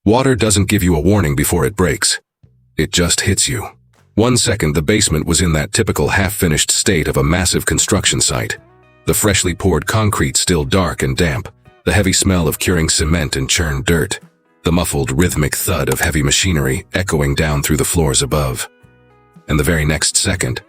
Water doesn't give you a warning before it breaks. It just hits you. 1 second, the basement was in that typical half-finished state of a massive construction site. The freshly poured concrete still dark and damp, the heavy smell of curing cement and churned dirt, the muffled rhythmic thud of heavy machinery echoing down through the floors above. And the very next second,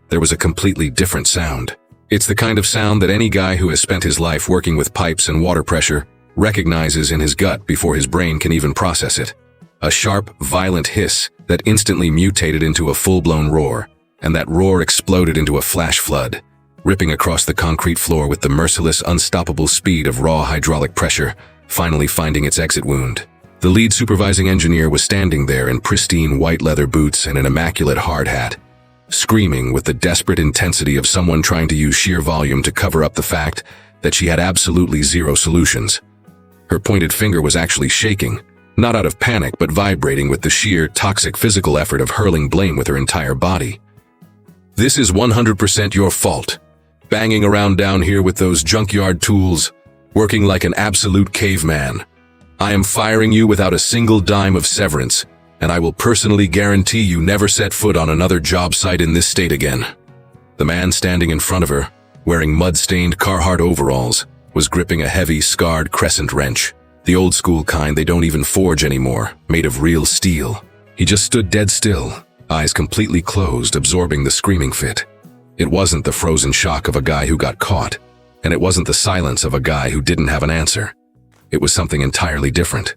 there was a completely different sound. It's the kind of sound that any guy who has spent his life working with pipes and water pressure recognizes in his gut before his brain can even process it. A sharp, violent hiss that instantly mutated into a full-blown roar, and that roar exploded into a flash flood, ripping across the concrete floor with the merciless, unstoppable speed of raw hydraulic pressure, finally finding its exit wound. The lead supervising engineer was standing there in pristine white leather boots and an immaculate hard hat, screaming with the desperate intensity of someone trying to use sheer volume to cover up the fact that she had absolutely zero solutions. Her pointed finger was actually shaking, not out of panic but vibrating with the sheer, toxic physical effort of hurling blame with her entire body. "This is 100% your fault. Banging around down here with those junkyard tools, working like an absolute caveman. I am firing you without a single dime of severance, and I will personally guarantee you never set foot on another job site in this state again." The man standing in front of her, wearing mud-stained Carhartt overalls, was gripping a heavy, scarred crescent wrench. The old-school kind they don't even forge anymore, made of real steel. He just stood dead still, eyes completely closed, absorbing the screaming fit. It wasn't the frozen shock of a guy who got caught, and it wasn't the silence of a guy who didn't have an answer. It was something entirely different.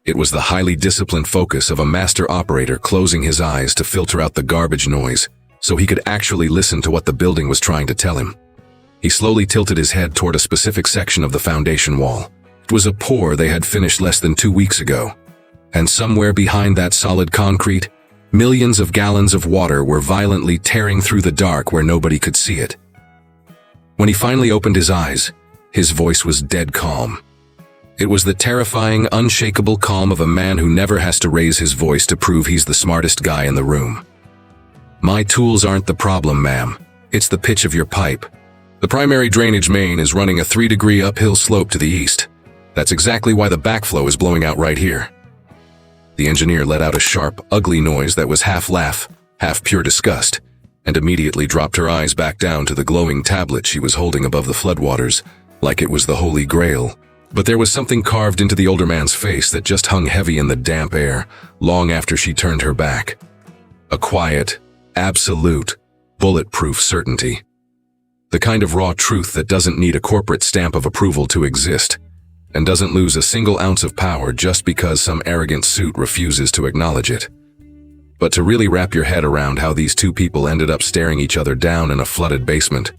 It was the highly disciplined focus of a master operator closing his eyes to filter out the garbage noise so he could actually listen to what the building was trying to tell him. He slowly tilted his head toward a specific section of the foundation wall. It was a pour they had finished less than 2 weeks ago. And somewhere behind that solid concrete, millions of gallons of water were violently tearing through the dark where nobody could see it. When he finally opened his eyes, his voice was dead calm. It was the terrifying, unshakable calm of a man who never has to raise his voice to prove he's the smartest guy in the room. "My tools aren't the problem, ma'am. It's the pitch of your pipe. The primary drainage main is running a 3-degree uphill slope to the east. That's exactly why the backflow is blowing out right here." The engineer let out a sharp, ugly noise that was half laugh, half pure disgust, and immediately dropped her eyes back down to the glowing tablet she was holding above the floodwaters, like it was the Holy Grail. But there was something carved into the older man's face that just hung heavy in the damp air, long after she turned her back. A quiet, absolute, bulletproof certainty. The kind of raw truth that doesn't need a corporate stamp of approval to exist, and doesn't lose a single ounce of power just because some arrogant suit refuses to acknowledge it. But to really wrap your head around how these two people ended up staring each other down in a flooded basement,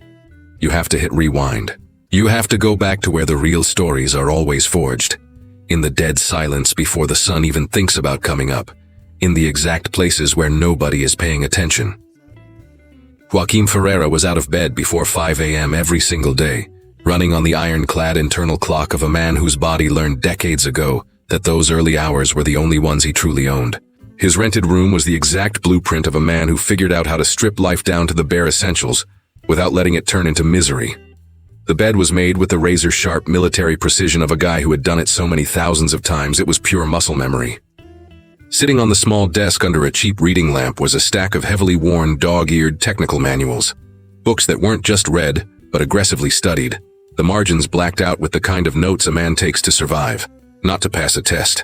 you have to hit rewind. You have to go back to where the real stories are always forged, in the dead silence before the sun even thinks about coming up, in the exact places where nobody is paying attention. Joaquim Ferreira was out of bed before 5 a.m. every single day, running on the ironclad internal clock of a man whose body learned decades ago that those early hours were the only ones he truly owned. His rented room was the exact blueprint of a man who figured out how to strip life down to the bare essentials without letting it turn into misery. The bed was made with the razor-sharp military precision of a guy who had done it so many thousands of times it was pure muscle memory. Sitting on the small desk under a cheap reading lamp was a stack of heavily worn, dog-eared technical manuals. Books that weren't just read, but aggressively studied. The margins blacked out with the kind of notes a man takes to survive, not to pass a test.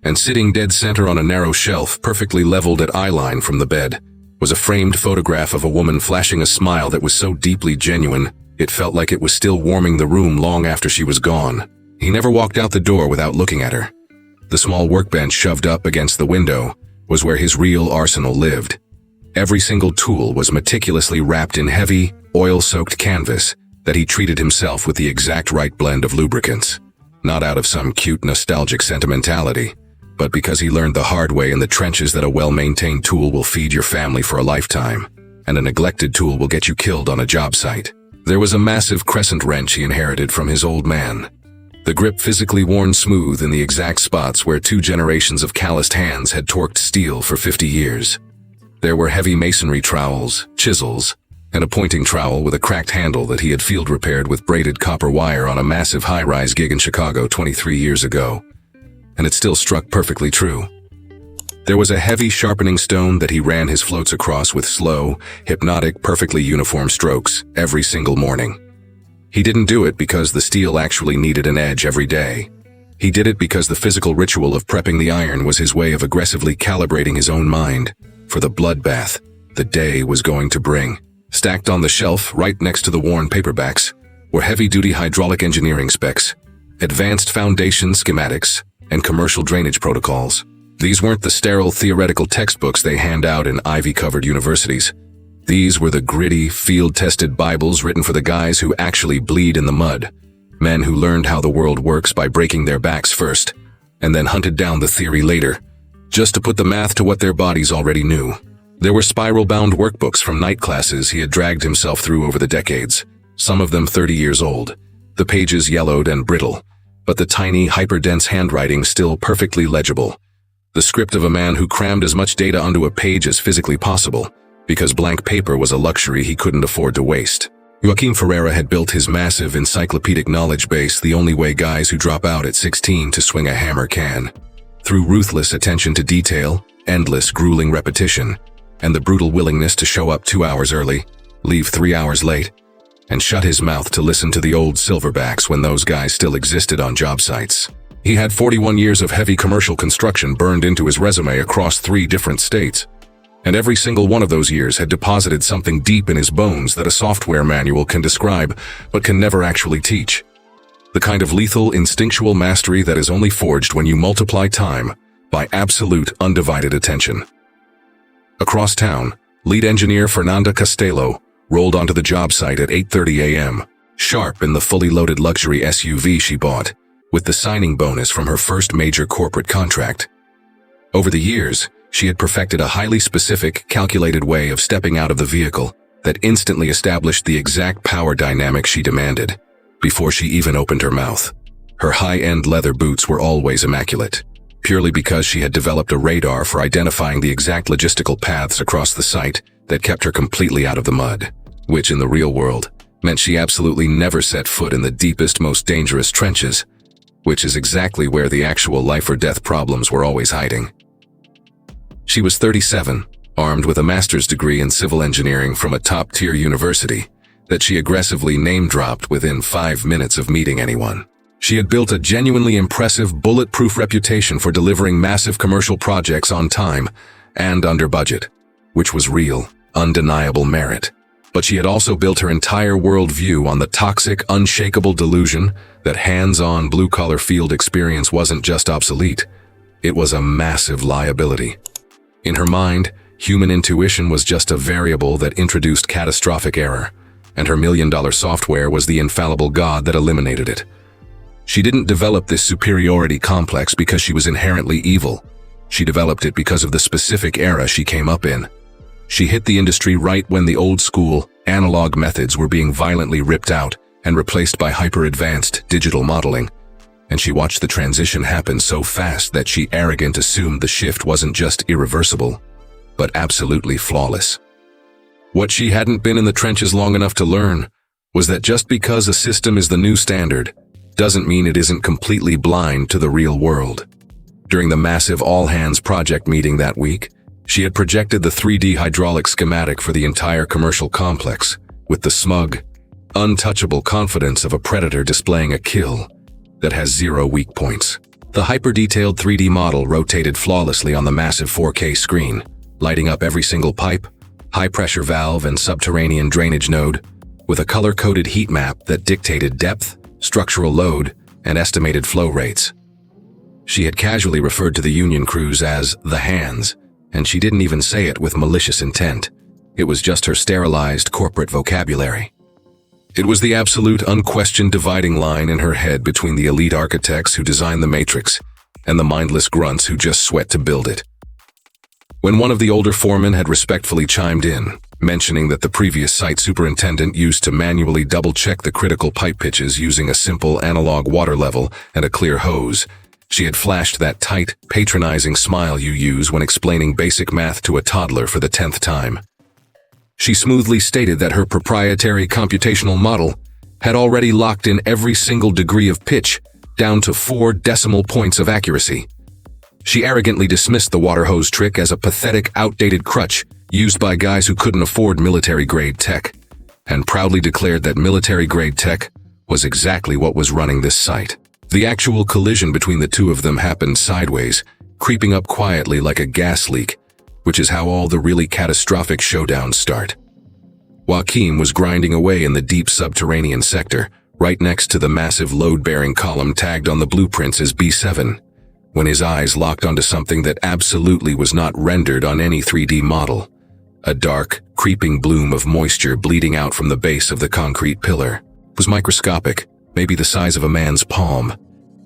And sitting dead center on a narrow shelf, perfectly leveled at eyeline from the bed, was a framed photograph of a woman flashing a smile that was so deeply genuine, it felt like it was still warming the room long after she was gone. He never walked out the door without looking at her. The small workbench shoved up against the window was where his real arsenal lived. Every single tool was meticulously wrapped in heavy, oil-soaked canvas that he treated himself with the exact right blend of lubricants. Not out of some cute, nostalgic sentimentality, but because he learned the hard way in the trenches that a well-maintained tool will feed your family for a lifetime, and a neglected tool will get you killed on a job site. There was a massive crescent wrench he inherited from his old man. The grip physically worn smooth in the exact spots where 2 generations of calloused hands had torqued steel for 50 years. There were heavy masonry trowels, chisels, and a pointing trowel with a cracked handle that he had field repaired with braided copper wire on a massive high-rise gig in Chicago 23 years ago. and it still struck perfectly true. There was a heavy sharpening stone that he ran his floats across with slow, hypnotic, perfectly uniform strokes every single morning. He didn't do it because the steel actually needed an edge every day. He did it because the physical ritual of prepping the iron was his way of aggressively calibrating his own mind for the bloodbath the day was going to bring. Stacked on the shelf right next to the worn paperbacks were heavy-duty hydraulic engineering specs, advanced foundation schematics, and commercial drainage protocols. These weren't the sterile theoretical textbooks they hand out in ivy-covered universities. These were the gritty, field-tested Bibles written for the guys who actually bleed in the mud, men who learned how the world works by breaking their backs first, and then hunted down the theory later, just to put the math to what their bodies already knew. There were spiral-bound workbooks from night classes he had dragged himself through over the decades, some of them 30 years old, the pages yellowed and brittle, but the tiny, hyper-dense handwriting still perfectly legible. The script of a man who crammed as much data onto a page as physically possible, because blank paper was a luxury he couldn't afford to waste. Joaquim Ferreira had built his massive encyclopedic knowledge base the only way guys who drop out at 16 to swing a hammer can. Through ruthless attention to detail, endless grueling repetition, and the brutal willingness to show up 2 hours early, leave 3 hours late, and shut his mouth to listen to the old silverbacks when those guys still existed on job sites. He had 41 years of heavy commercial construction burned into his resume across 3 different states, and every single one of those years had deposited something deep in his bones that a software manual can describe but can never actually teach. The kind of lethal, instinctual mastery that is only forged when you multiply time by absolute, undivided attention. Across town, lead engineer Fernanda Castello rolled onto the job site at 8:30 a.m., sharp in the fully loaded luxury SUV she bought, with the signing bonus from her first major corporate contract. Over the years, she had perfected a highly specific, calculated way of stepping out of the vehicle that instantly established the exact power dynamic she demanded, before she even opened her mouth. Her high-end leather boots were always immaculate, purely because she had developed a radar for identifying the exact logistical paths across the site that kept her completely out of the mud, which in the real world meant she absolutely never set foot in the deepest, most dangerous trenches, which is exactly where the actual life-or-death problems were always hiding. She was 37, armed with a master's degree in civil engineering from a top-tier university that she aggressively name-dropped within 5 minutes of meeting anyone. She had built a genuinely impressive, bulletproof reputation for delivering massive commercial projects on time and under budget, which was real, undeniable merit. But she had also built her entire worldview on the toxic, unshakable delusion that hands-on blue-collar field experience wasn't just obsolete, it was a massive liability. In her mind, human intuition was just a variable that introduced catastrophic error, and her million-dollar software was the infallible god that eliminated it. She didn't develop this superiority complex because she was inherently evil. She developed it because of the specific era she came up in. She hit the industry right when the old-school, analog methods were being violently ripped out and replaced by hyper-advanced digital modeling, and she watched the transition happen so fast that she arrogantly assumed the shift wasn't just irreversible, but absolutely flawless. What she hadn't been in the trenches long enough to learn was that just because a system is the new standard doesn't mean it isn't completely blind to the real world. During the massive all-hands project meeting that week, she had projected the 3D hydraulic schematic for the entire commercial complex with the smug, untouchable confidence of a predator displaying a kill that has 0 weak points. The hyper-detailed 3D model rotated flawlessly on the massive 4K screen, lighting up every single pipe, high-pressure valve, and subterranean drainage node with a color-coded heat map that dictated depth, structural load, and estimated flow rates. She had casually referred to the union crews as the hands, and she didn't even say it with malicious intent. It was just her sterilized corporate vocabulary. It was the absolute, unquestioned dividing line in her head between the elite architects who designed the matrix and the mindless grunts who just sweat to build it. When one of the older foremen had respectfully chimed in, mentioning that the previous site superintendent used to manually double-check the critical pipe pitches using a simple analog water level and a clear hose, she had flashed that tight, patronizing smile you use when explaining basic math to a toddler for the 10th time. She smoothly stated that her proprietary computational model had already locked in every single degree of pitch down to 4 decimal points of accuracy. She arrogantly dismissed the water hose trick as a pathetic, outdated crutch used by guys who couldn't afford military-grade tech, and proudly declared that military-grade tech was exactly what was running this site. The actual collision between the two of them happened sideways, creeping up quietly like a gas leak, which is how all the really catastrophic showdowns start. Joachim was grinding away in the deep subterranean sector, right next to the massive load-bearing column tagged on the blueprints as B7, when his eyes locked onto something that absolutely was not rendered on any 3D model. A dark, creeping bloom of moisture bleeding out from the base of the concrete pillar. It was microscopic, maybe the size of a man's palm,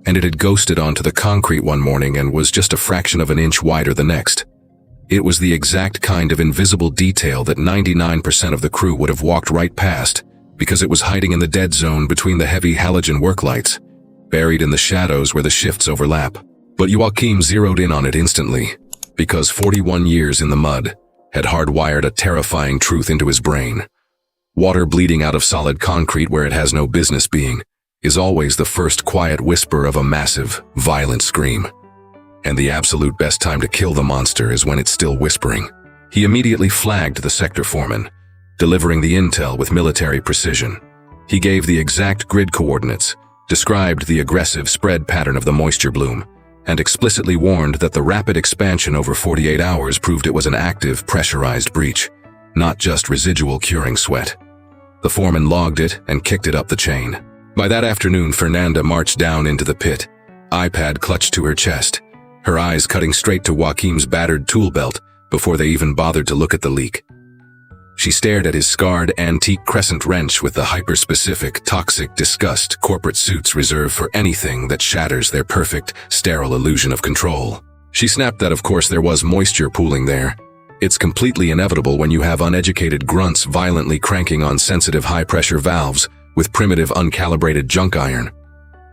and it had ghosted onto the concrete one morning and was just a fraction of an inch wider the next. It was the exact kind of invisible detail that 99% of the crew would have walked right past, because it was hiding in the dead zone between the heavy halogen work lights, buried in the shadows where the shifts overlap. But Joachim zeroed in on it instantly, because 41 years in the mud had hardwired a terrifying truth into his brain. Water bleeding out of solid concrete where it has no business being is always the first quiet whisper of a massive, violent scream. And the absolute best time to kill the monster is when it's still whispering. He immediately flagged the sector foreman, delivering the intel with military precision. He gave the exact grid coordinates, described the aggressive spread pattern of the moisture bloom, and explicitly warned that the rapid expansion over 48 hours proved it was an active, pressurized breach, not just residual curing sweat. The foreman logged it and kicked it up the chain. By that afternoon, Fernanda marched down into the pit, iPad clutched to her chest, her eyes cutting straight to Joachim's battered tool belt before they even bothered to look at the leak. She stared at his scarred, antique crescent wrench with the hyper-specific, toxic disgust corporate suits reserve for anything that shatters their perfect, sterile illusion of control. She snapped that of course there was moisture pooling there. It's completely inevitable when you have uneducated grunts violently cranking on sensitive high-pressure valves with primitive uncalibrated junk iron.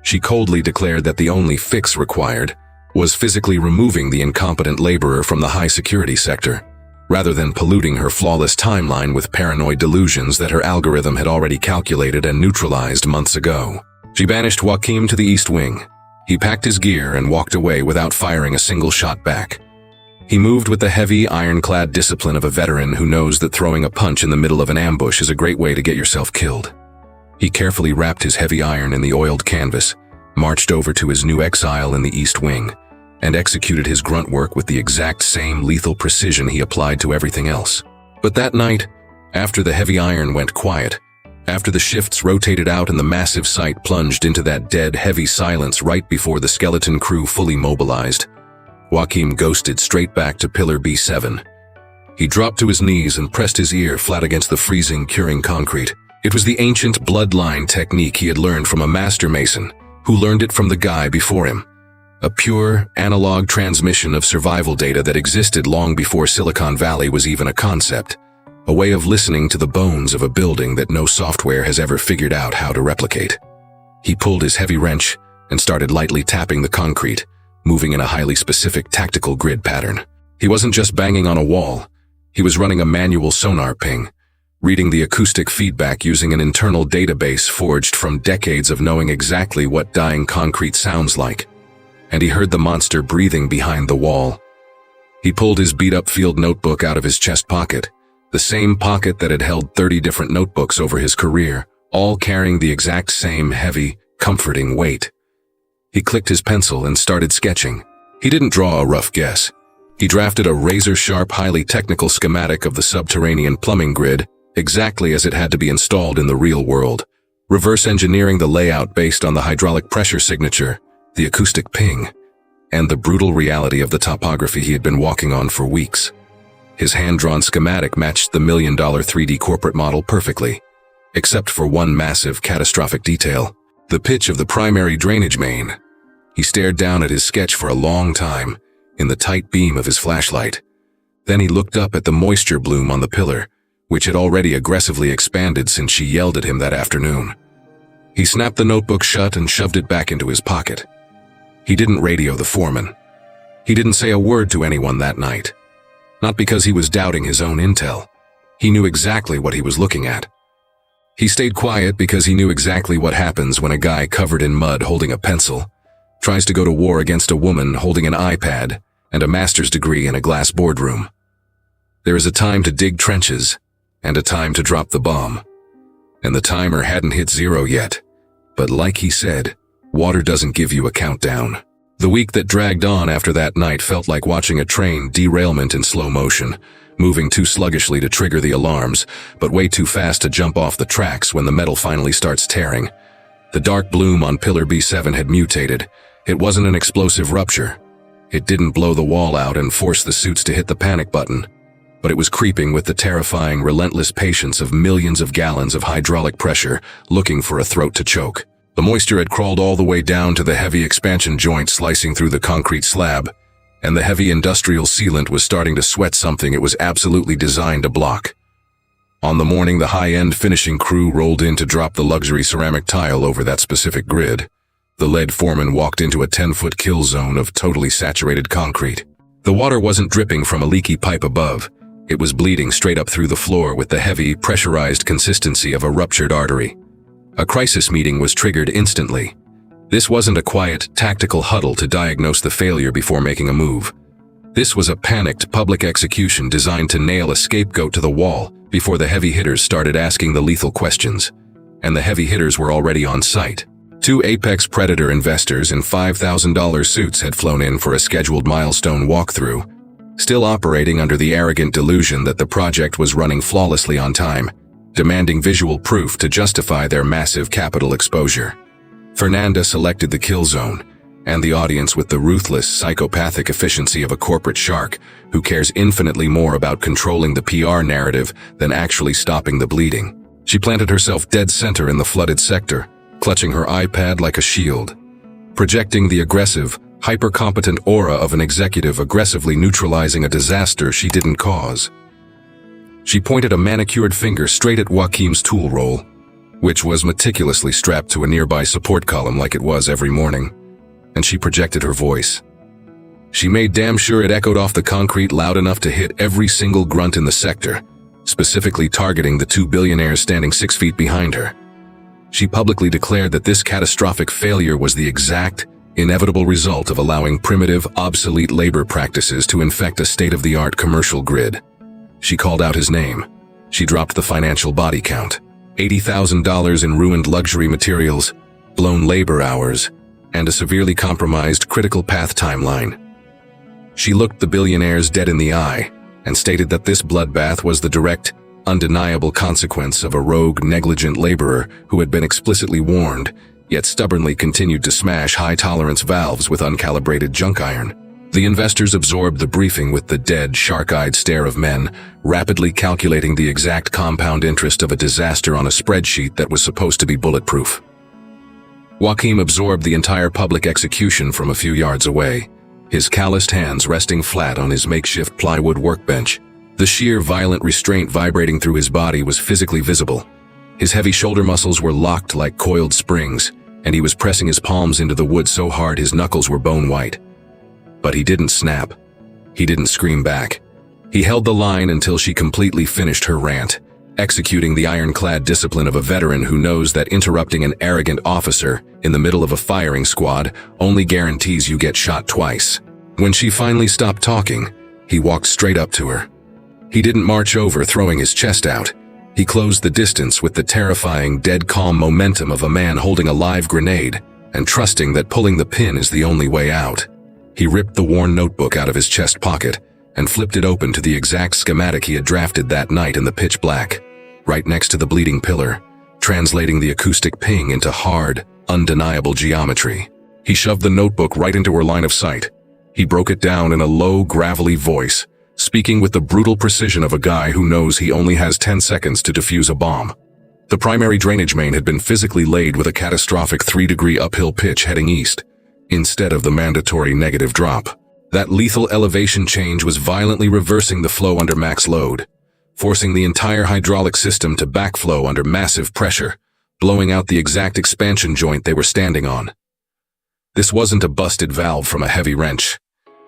She coldly declared that the only fix required was physically removing the incompetent laborer from the high-security sector, rather than polluting her flawless timeline with paranoid delusions that her algorithm had already calculated and neutralized months ago. She banished Joachim to the East Wing. He packed his gear and walked away without firing a single shot back. He moved with the heavy, ironclad discipline of a veteran who knows that throwing a punch in the middle of an ambush is a great way to get yourself killed. He carefully wrapped his heavy iron in the oiled canvas, marched over to his new exile in the East Wing, and executed his grunt work with the exact same lethal precision he applied to everything else. But that night, after the heavy iron went quiet, after the shifts rotated out and the massive site plunged into that dead, heavy silence right before the skeleton crew fully mobilized, Joachim ghosted straight back to Pillar B7. He dropped to his knees and pressed his ear flat against the freezing, curing concrete. It was the ancient bloodline technique he had learned from a master mason, who learned it from the guy before him. A pure, analog transmission of survival data that existed long before Silicon Valley was even a concept. A way of listening to the bones of a building that no software has ever figured out how to replicate. He pulled his heavy wrench and started lightly tapping the concrete, moving in a highly specific tactical grid pattern. He wasn't just banging on a wall. He was running a manual sonar ping, reading the acoustic feedback using an internal database forged from decades of knowing exactly what dying concrete sounds like. And he heard the monster breathing behind the wall. He pulled his beat-up field notebook out of his chest pocket, the same pocket that had held 30 different notebooks over his career, all carrying the exact same heavy, comforting weight. He clicked his pencil and started sketching. He didn't draw a rough guess. He drafted a razor-sharp, highly technical schematic of the subterranean plumbing grid, exactly as it had to be installed in the real world, reverse engineering the layout based on the hydraulic pressure signature, the acoustic ping, and the brutal reality of the topography he had been walking on for weeks. His hand-drawn schematic matched the $1 million 3D corporate model perfectly, except for one massive, catastrophic detail: the pitch of the primary drainage main. He stared down at his sketch for a long time, in the tight beam of his flashlight. Then he looked up at the moisture bloom on the pillar, which had already aggressively expanded since she yelled at him that afternoon. He snapped the notebook shut and shoved it back into his pocket. He didn't radio the foreman. He didn't say a word to anyone that night. Not because he was doubting his own intel. He knew exactly what he was looking at. He stayed quiet because he knew exactly what happens when a guy covered in mud holding a pencil tries to go to war against a woman holding an iPad and a master's degree in a glass boardroom. There is a time to dig trenches and a time to drop the bomb. And the timer hadn't hit 0 yet. But like he said, water doesn't give you a countdown. The week that dragged on after that night felt like watching a train derailment in slow motion, moving too sluggishly to trigger the alarms, but way too fast to jump off the tracks when the metal finally starts tearing. The dark bloom on Pillar B7 had mutated. It wasn't an explosive rupture. It didn't blow the wall out and force the suits to hit the panic button. But it was creeping with the terrifying, relentless patience of millions of gallons of hydraulic pressure, looking for a throat to choke. The moisture had crawled all the way down to the heavy expansion joint slicing through the concrete slab, and the heavy industrial sealant was starting to sweat something it was absolutely designed to block. On the morning the high-end finishing crew rolled in to drop the luxury ceramic tile over that specific grid, the lead foreman walked into a 10-foot kill zone of totally saturated concrete. The water wasn't dripping from a leaky pipe above. It was bleeding straight up through the floor with the heavy, pressurized consistency of a ruptured artery. A crisis meeting was triggered instantly. This wasn't a quiet, tactical huddle to diagnose the failure before making a move. This was a panicked public execution designed to nail a scapegoat to the wall before the heavy hitters started asking the lethal questions. And the heavy hitters were already on site. 2 apex predator investors in $5,000 suits had flown in for a scheduled milestone walkthrough, still operating under the arrogant delusion that the project was running flawlessly on time, demanding visual proof to justify their massive capital exposure. Fernanda selected the kill zone, and the audience with the ruthless, psychopathic efficiency of a corporate shark who cares infinitely more about controlling the PR narrative than actually stopping the bleeding. She planted herself dead center in the flooded sector, clutching her iPad like a shield, projecting the aggressive, hyper-competent aura of an executive aggressively neutralizing a disaster she didn't cause. She pointed a manicured finger straight at Joaquim's tool roll, which was meticulously strapped to a nearby support column like it was every morning, and she projected her voice. She made damn sure it echoed off the concrete loud enough to hit every single grunt in the sector, specifically targeting the 2 billionaires standing 6 feet behind her. She publicly declared that this catastrophic failure was the exact, inevitable result of allowing primitive, obsolete labor practices to infect a state-of-the-art commercial grid. She called out his name. She dropped the financial body count. $80,000 in ruined luxury materials, blown labor hours, and a severely compromised critical path timeline. She looked the billionaires dead in the eye and stated that this bloodbath was the direct, undeniable consequence of a rogue, negligent laborer who had been explicitly warned, yet stubbornly continued to smash high-tolerance valves with uncalibrated junk iron. The investors absorbed the briefing with the dead, shark-eyed stare of men, rapidly calculating the exact compound interest of a disaster on a spreadsheet that was supposed to be bulletproof. Joaquim absorbed the entire public execution from a few yards away, his calloused hands resting flat on his makeshift plywood workbench. The sheer, violent restraint vibrating through his body was physically visible. His heavy shoulder muscles were locked like coiled springs, and he was pressing his palms into the wood so hard his knuckles were bone white. But he didn't snap. He didn't scream back. He held the line until she completely finished her rant, executing the ironclad discipline of a veteran who knows that interrupting an arrogant officer in the middle of a firing squad only guarantees you get shot twice. When she finally stopped talking, he walked straight up to her. He didn't march over, throwing his chest out. He closed the distance with the terrifying, dead calm momentum of a man holding a live grenade and trusting that pulling the pin is the only way out. He ripped the worn notebook out of his chest pocket and flipped it open to the exact schematic he had drafted that night in the pitch black, right next to the bleeding pillar, translating the acoustic ping into hard, undeniable geometry. He shoved the notebook right into her line of sight. He broke it down in a low, gravelly voice, speaking with the brutal precision of a guy who knows he only has 10 seconds to defuse a bomb. The primary drainage main had been physically laid with a catastrophic 3-degree uphill pitch heading east, instead of the mandatory negative drop. That lethal elevation change was violently reversing the flow under max load, forcing the entire hydraulic system to backflow under massive pressure, blowing out the exact expansion joint they were standing on. This wasn't a busted valve from a heavy wrench.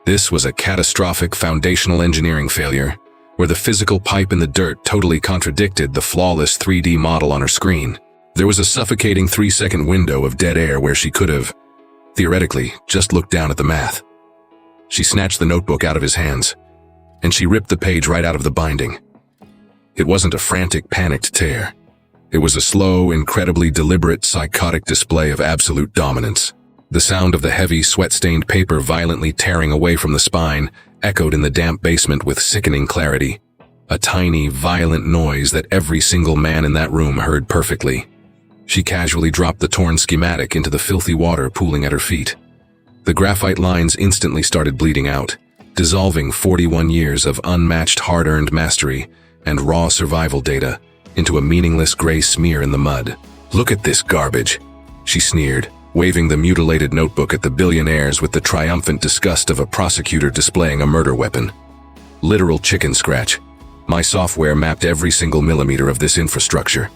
This was a catastrophic foundational engineering failure, where the physical pipe in the dirt totally contradicted the flawless 3D model on her screen. There was a suffocating 3-second window of dead air where she could have, theoretically, just looked down at the math. She snatched the notebook out of his hands, and she ripped the page right out of the binding. It wasn't a frantic, panicked tear. It was a slow, incredibly deliberate, psychotic display of absolute dominance. The sound of the heavy, sweat-stained paper violently tearing away from the spine echoed in the damp basement with sickening clarity. A tiny, violent noise that every single man in that room heard perfectly. She casually dropped the torn schematic into the filthy water pooling at her feet. The graphite lines instantly started bleeding out, dissolving 41 years of unmatched hard-earned mastery and raw survival data into a meaningless gray smear in the mud. "Look at this garbage," she sneered, waving the mutilated notebook at the billionaires with the triumphant disgust of a prosecutor displaying a murder weapon. Literal chicken scratch. My software mapped every single millimeter of this infrastructure.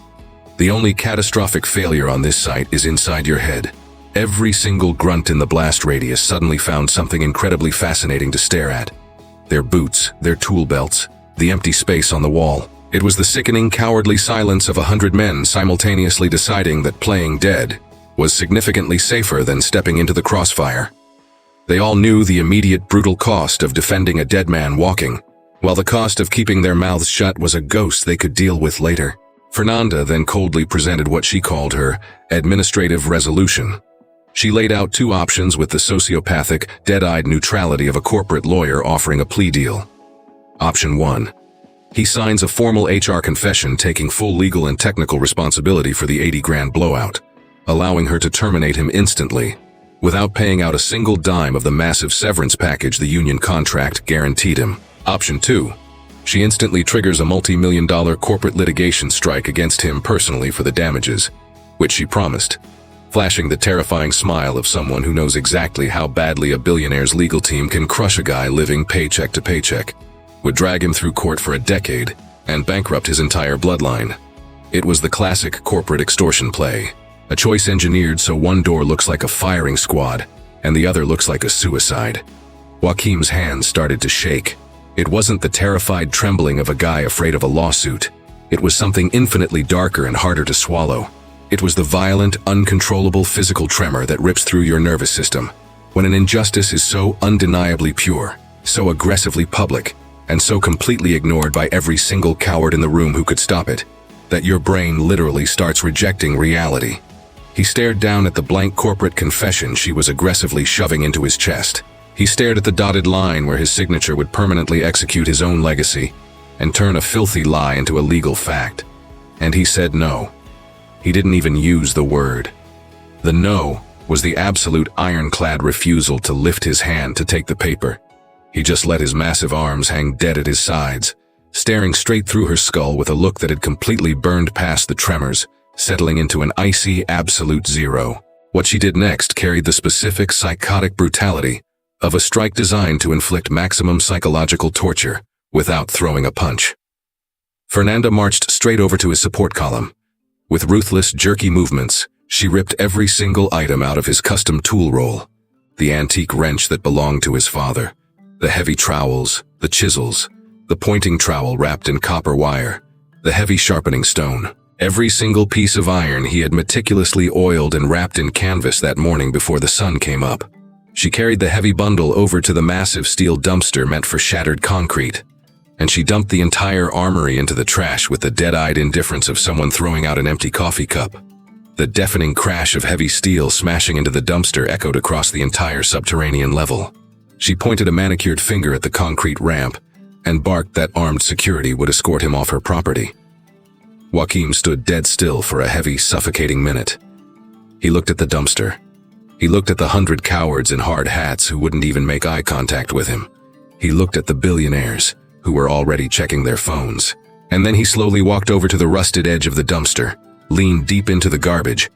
The only catastrophic failure on this site is inside your head. Every single grunt in the blast radius suddenly found something incredibly fascinating to stare at. Their boots, their tool belts, the empty space on the wall. It was the sickening, cowardly silence of 100 men simultaneously deciding that playing dead was significantly safer than stepping into the crossfire. They all knew the immediate brutal cost of defending a dead man walking, while the cost of keeping their mouths shut was a ghost they could deal with later. Fernanda then coldly presented what she called her administrative resolution. She laid out 2 options with the sociopathic, dead-eyed neutrality of a corporate lawyer offering a plea deal. Option 1. He signs a formal HR confession taking full legal and technical responsibility for the 80 grand blowout, allowing her to terminate him instantly, without paying out a single dime of the massive severance package the union contract guaranteed him. Option 2. She instantly triggers a multi-million-dollar corporate litigation strike against him personally for the damages, which she promised, flashing the terrifying smile of someone who knows exactly how badly a billionaire's legal team can crush a guy living paycheck to paycheck, would drag him through court for a decade, and bankrupt his entire bloodline. It was the classic corporate extortion play, a choice engineered so one door looks like a firing squad, and the other looks like a suicide. Joaquim's hands started to shake. It wasn't the terrified trembling of a guy afraid of a lawsuit. It was something infinitely darker and harder to swallow. It was the violent, uncontrollable physical tremor that rips through your nervous system when an injustice is so undeniably pure, so aggressively public, and so completely ignored by every single coward in the room who could stop it, that your brain literally starts rejecting reality. He stared down at the blank corporate confession she was aggressively shoving into his chest. He stared at the dotted line where his signature would permanently execute his own legacy and turn a filthy lie into a legal fact. And he said no. He didn't even use the word. The no was the absolute ironclad refusal to lift his hand to take the paper. He just let his massive arms hang dead at his sides, staring straight through her skull with a look that had completely burned past the tremors, settling into an icy absolute zero. What she did next carried the specific psychotic brutality of a strike designed to inflict maximum psychological torture without throwing a punch. Fernanda marched straight over to his support column. With ruthless, jerky movements, she ripped every single item out of his custom tool roll. The antique wrench that belonged to his father, the heavy trowels, the chisels, the pointing trowel wrapped in copper wire, the heavy sharpening stone. Every single piece of iron he had meticulously oiled and wrapped in canvas that morning before the sun came up. She carried the heavy bundle over to the massive steel dumpster meant for shattered concrete, and she dumped the entire armory into the trash with the dead-eyed indifference of someone throwing out an empty coffee cup. The deafening crash of heavy steel smashing into the dumpster echoed across the entire subterranean level. She pointed a manicured finger at the concrete ramp and barked that armed security would escort him off her property. Joaquim stood dead still for a heavy, suffocating minute. He looked at the dumpster. He looked at the 100 cowards in hard hats who wouldn't even make eye contact with him. He looked at the billionaires who were already checking their phones. And then he slowly walked over to the rusted edge of the dumpster, leaned deep into the garbage,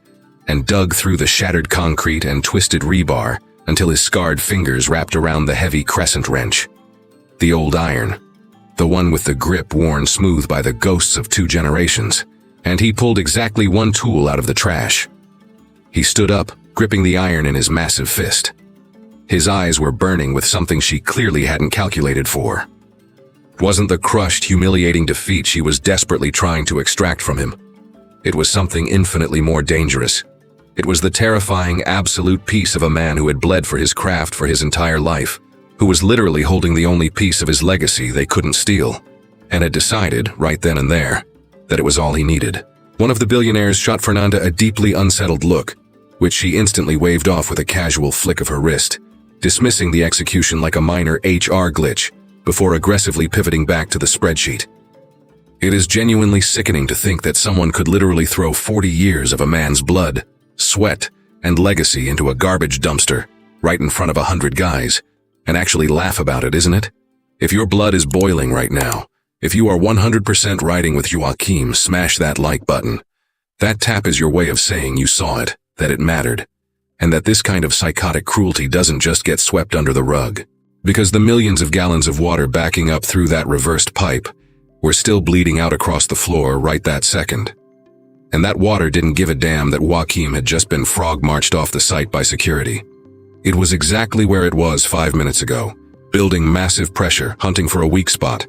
and dug through the shattered concrete and twisted rebar until his scarred fingers wrapped around the heavy crescent wrench. The old iron, the one with the grip worn smooth by the ghosts of 2 generations, and he pulled exactly 1 tool out of the trash. He stood up, gripping the iron in his massive fist. His eyes were burning with something she clearly hadn't calculated for. It wasn't the crushed, humiliating defeat she was desperately trying to extract from him. It was something infinitely more dangerous. It was the terrifying, absolute peace of a man who had bled for his craft for his entire life, who was literally holding the only piece of his legacy they couldn't steal, and had decided, right then and there, that it was all he needed. One of the billionaires shot Fernanda a deeply unsettled look, which she instantly waved off with a casual flick of her wrist, dismissing the execution like a minor HR glitch, before aggressively pivoting back to the spreadsheet. It is genuinely sickening to think that someone could literally throw 40 years of a man's blood, sweat, and legacy into a garbage dumpster, right in front of 100 guys, and actually laugh about it, isn't it? If your blood is boiling right now, if you are 100% riding with Joachim, smash that like button. That tap is your way of saying you saw it, that it mattered, and that this kind of psychotic cruelty doesn't just get swept under the rug. Because the millions of gallons of water backing up through that reversed pipe were still bleeding out across the floor right that second. And that water didn't give a damn that Joachim had just been frog-marched off the site by security. It was exactly where it was 5 minutes ago, building massive pressure, hunting for a weak spot,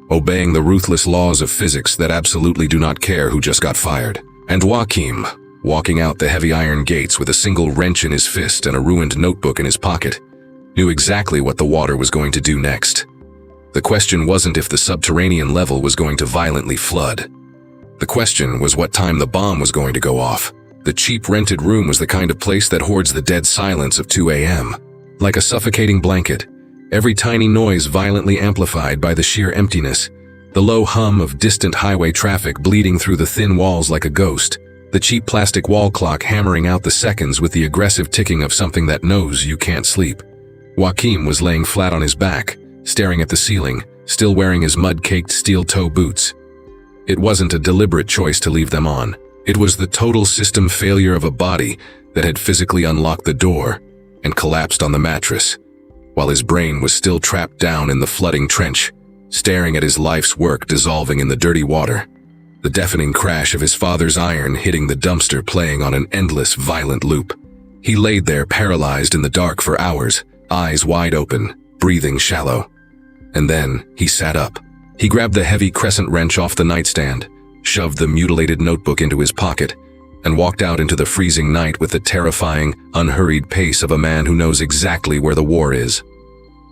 obeying the ruthless laws of physics that absolutely do not care who just got fired. And Joachim, walking out the heavy iron gates with a single wrench in his fist and a ruined notebook in his pocket, knew exactly what the water was going to do next. The question wasn't if the subterranean level was going to violently flood. The question was what time the bomb was going to go off. The cheap rented room was the kind of place that hoards the dead silence of 2 a.m. Like a suffocating blanket, every tiny noise violently amplified by the sheer emptiness, the low hum of distant highway traffic bleeding through the thin walls like a ghost, the cheap plastic wall clock hammering out the seconds with the aggressive ticking of something that knows you can't sleep. Joachim was laying flat on his back, staring at the ceiling, still wearing his mud-caked steel-toe boots. It wasn't a deliberate choice to leave them on. It was the total system failure of a body that had physically unlocked the door and collapsed on the mattress, while his brain was still trapped down in the flooding trench, staring at his life's work dissolving in the dirty water. The deafening crash of his father's iron hitting the dumpster playing on an endless, violent loop. He laid there paralyzed in the dark for hours, eyes wide open, breathing shallow. And then he sat up. He grabbed the heavy crescent wrench off the nightstand, shoved the mutilated notebook into his pocket, and walked out into the freezing night with the terrifying, unhurried pace of a man who knows exactly where the war is.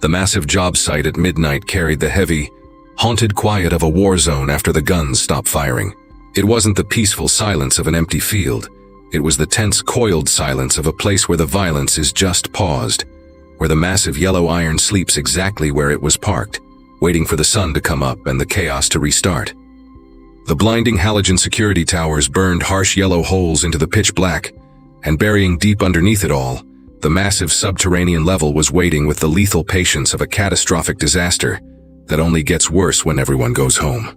The massive job site at midnight carried the heavy, haunted quiet of a war zone after the guns stopped firing. It wasn't the peaceful silence of an empty field. It was the tense, coiled silence of a place where the violence is just paused, where the massive yellow iron sleeps exactly where it was parked, waiting for the sun to come up and the chaos to restart. The blinding halogen security towers burned harsh yellow holes into the pitch black, and burying deep underneath it all, the massive subterranean level was waiting with the lethal patience of a catastrophic disaster that only gets worse when everyone goes home.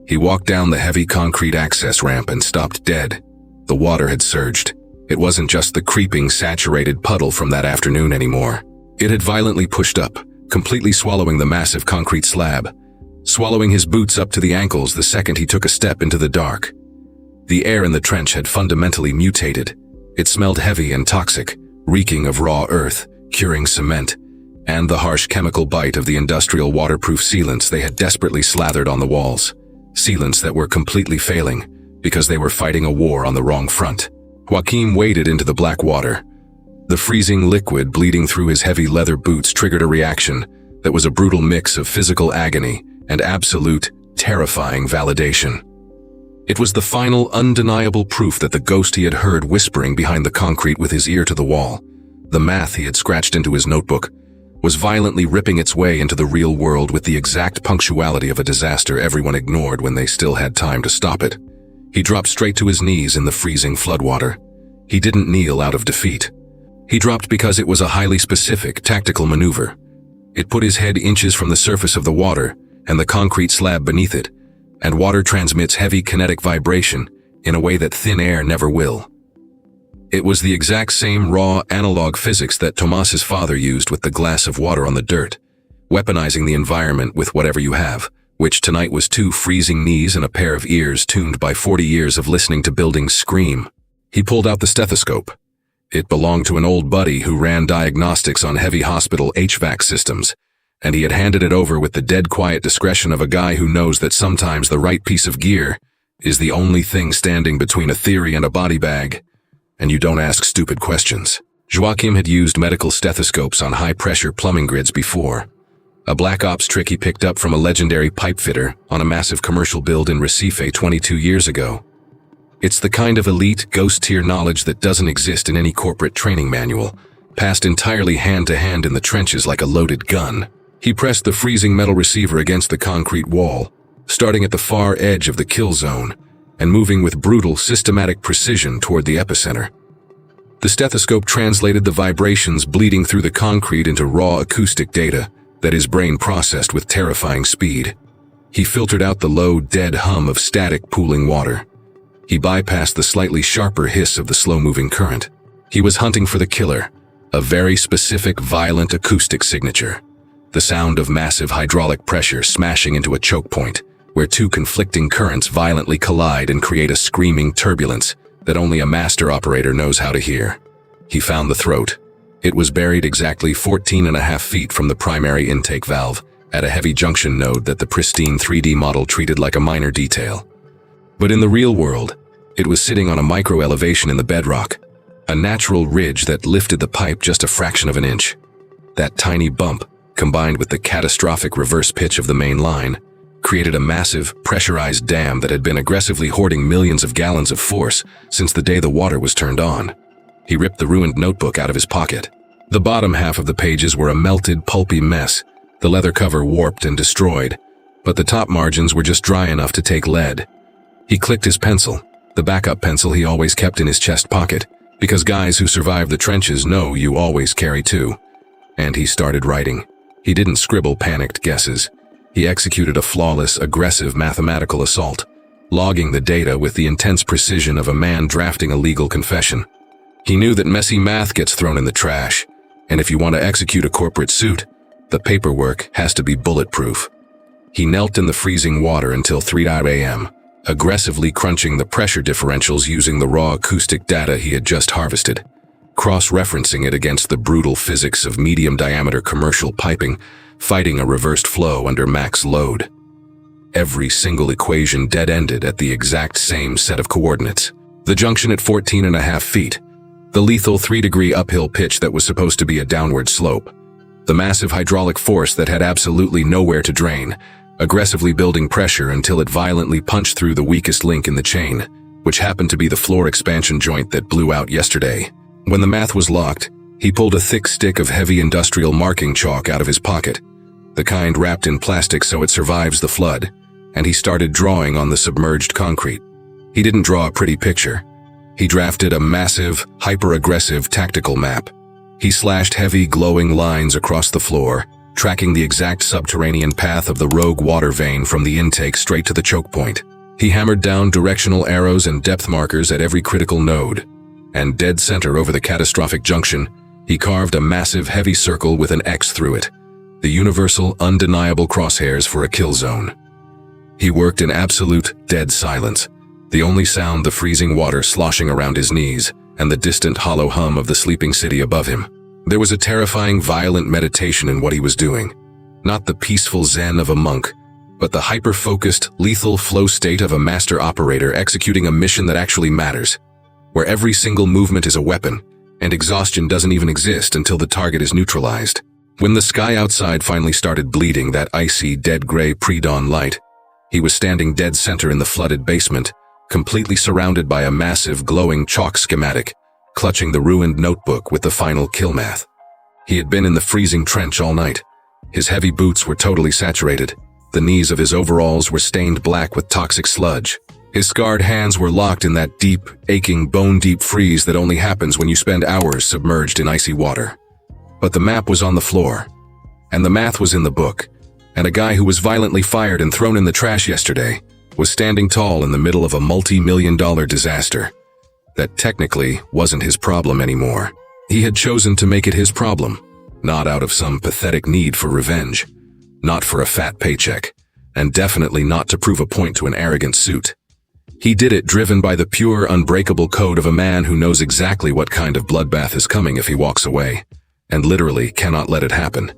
He walked down the heavy concrete access ramp and stopped dead. The water had surged. It wasn't just the creeping, saturated puddle from that afternoon anymore. It had violently pushed up, completely swallowing the massive concrete slab, swallowing his boots up to the ankles the second he took a step into the dark. The air in the trench had fundamentally mutated. It smelled heavy and toxic, reeking of raw earth, curing cement, and the harsh chemical bite of the industrial waterproof sealants they had desperately slathered on the walls. Sealants that were completely failing because they were fighting a war on the wrong front. Joachim waded into the black water. The freezing liquid bleeding through his heavy leather boots triggered a reaction that was a brutal mix of physical agony and absolute, terrifying validation. It was the final, undeniable proof that the ghost he had heard whispering behind the concrete with his ear to the wall, the math he had scratched into his notebook, was violently ripping its way into the real world with the exact punctuality of a disaster everyone ignored when they still had time to stop it. He dropped straight to his knees in the freezing floodwater. He didn't kneel out of defeat. He dropped because it was a highly specific, tactical maneuver. It put his head inches from the surface of the water and the concrete slab beneath it, and water transmits heavy kinetic vibration in a way that thin air never will. It was the exact same raw, analog physics that Tomas's father used with the glass of water on the dirt, weaponizing the environment with whatever you have, which tonight was 2 freezing knees and a pair of ears tuned by 40 years of listening to buildings scream. He pulled out the stethoscope. It belonged to an old buddy who ran diagnostics on heavy hospital HVAC systems, and he had handed it over with the dead quiet discretion of a guy who knows that sometimes the right piece of gear is the only thing standing between a theory and a body bag, and you don't ask stupid questions. Joachim had used medical stethoscopes on high-pressure plumbing grids before, a black ops trick he picked up from a legendary pipe fitter on a massive commercial build in Recife 22 years ago. It's the kind of elite, ghost-tier knowledge that doesn't exist in any corporate training manual, passed entirely hand-to-hand in the trenches like a loaded gun. He pressed the freezing metal receiver against the concrete wall, starting at the far edge of the kill zone, and moving with brutal, systematic precision toward the epicenter. The stethoscope translated the vibrations bleeding through the concrete into raw acoustic data that his brain processed with terrifying speed. He filtered out the low, dead hum of static pooling water. He bypassed the slightly sharper hiss of the slow-moving current. He was hunting for the killer, a very specific, violent acoustic signature. The sound of massive hydraulic pressure smashing into a choke point, where two conflicting currents violently collide and create a screaming turbulence that only a master operator knows how to hear. He found the throat. It was buried exactly 14.5 feet from the primary intake valve, at a heavy junction node that the pristine 3D model treated like a minor detail. But in the real world, it was sitting on a micro-elevation in the bedrock, a natural ridge that lifted the pipe just a fraction of an inch. That tiny bump, combined with the catastrophic reverse pitch of the main line, created a massive, pressurized dam that had been aggressively hoarding millions of gallons of force since the day the water was turned on. He ripped the ruined notebook out of his pocket. The bottom half of the pages were a melted, pulpy mess, the leather cover warped and destroyed, but the top margins were just dry enough to take lead. He clicked his pencil, the backup pencil he always kept in his chest pocket, because guys who survive the trenches know you always carry two. And he started writing. He didn't scribble panicked guesses. He executed a flawless, aggressive mathematical assault, logging the data with the intense precision of a man drafting a legal confession. He knew that messy math gets thrown in the trash, and if you want to execute a corporate suit, the paperwork has to be bulletproof. He knelt in the freezing water until 3 a.m., aggressively crunching the pressure differentials using the raw acoustic data he had just harvested, cross-referencing it against the brutal physics of medium-diameter commercial piping, fighting a reversed flow under max load. Every single equation dead-ended at the exact same set of coordinates. The junction at 14.5 feet, the lethal 3-degree uphill pitch that was supposed to be a downward slope, the massive hydraulic force that had absolutely nowhere to drain, aggressively building pressure until it violently punched through the weakest link in the chain, which happened to be the floor expansion joint that blew out yesterday. When the math was locked, he pulled a thick stick of heavy industrial marking chalk out of his pocket, the kind wrapped in plastic so it survives the flood, and he started drawing on the submerged concrete. He didn't draw a pretty picture. He drafted a massive, hyper-aggressive tactical map. He slashed heavy, glowing lines across the floor, tracking the exact subterranean path of the rogue water vein from the intake straight to the choke point. He hammered down directional arrows and depth markers at every critical node, and dead center over the catastrophic junction, he carved a massive heavy circle with an X through it, the universal, undeniable crosshairs for a kill zone. He worked in absolute, dead silence, the only sound the freezing water sloshing around his knees and the distant hollow hum of the sleeping city above him. There was a terrifying, violent meditation in what he was doing, not the peaceful zen of a monk, but the hyper-focused, lethal flow state of a master operator executing a mission that actually matters, where every single movement is a weapon, and exhaustion doesn't even exist until the target is neutralized. When the sky outside finally started bleeding that icy, dead gray pre-dawn light, he was standing dead center in the flooded basement, completely surrounded by a massive, glowing chalk schematic, clutching the ruined notebook with the final kill math. He had been in the freezing trench all night. His heavy boots were totally saturated. The knees of his overalls were stained black with toxic sludge. His scarred hands were locked in that deep, aching, bone-deep freeze that only happens when you spend hours submerged in icy water. But the map was on the floor, and the math was in the book, and a guy who was violently fired and thrown in the trash yesterday was standing tall in the middle of a multi-million-dollar disaster that technically wasn't his problem anymore. He had chosen to make it his problem, not out of some pathetic need for revenge, not for a fat paycheck, and definitely not to prove a point to an arrogant suit. He did it driven by the pure, unbreakable code of a man who knows exactly what kind of bloodbath is coming if he walks away, and literally cannot let it happen.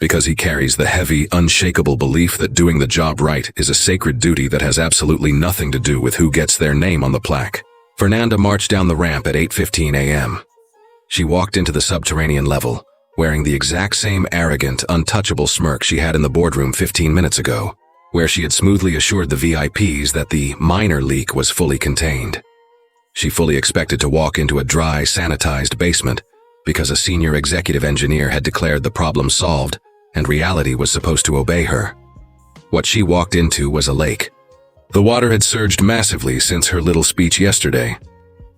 because he carries the heavy, unshakable belief that doing the job right is a sacred duty that has absolutely nothing to do with who gets their name on the plaque. Fernanda marched down the ramp at 8:15 a.m. She walked into the subterranean level, wearing the exact same arrogant, untouchable smirk she had in the boardroom 15 minutes ago, where she had smoothly assured the VIPs that the minor leak was fully contained. She fully expected to walk into a dry, sanitized basement because a senior executive engineer had declared the problem solved and reality was supposed to obey her. What she walked into was a lake. The water had surged massively since her little speech yesterday.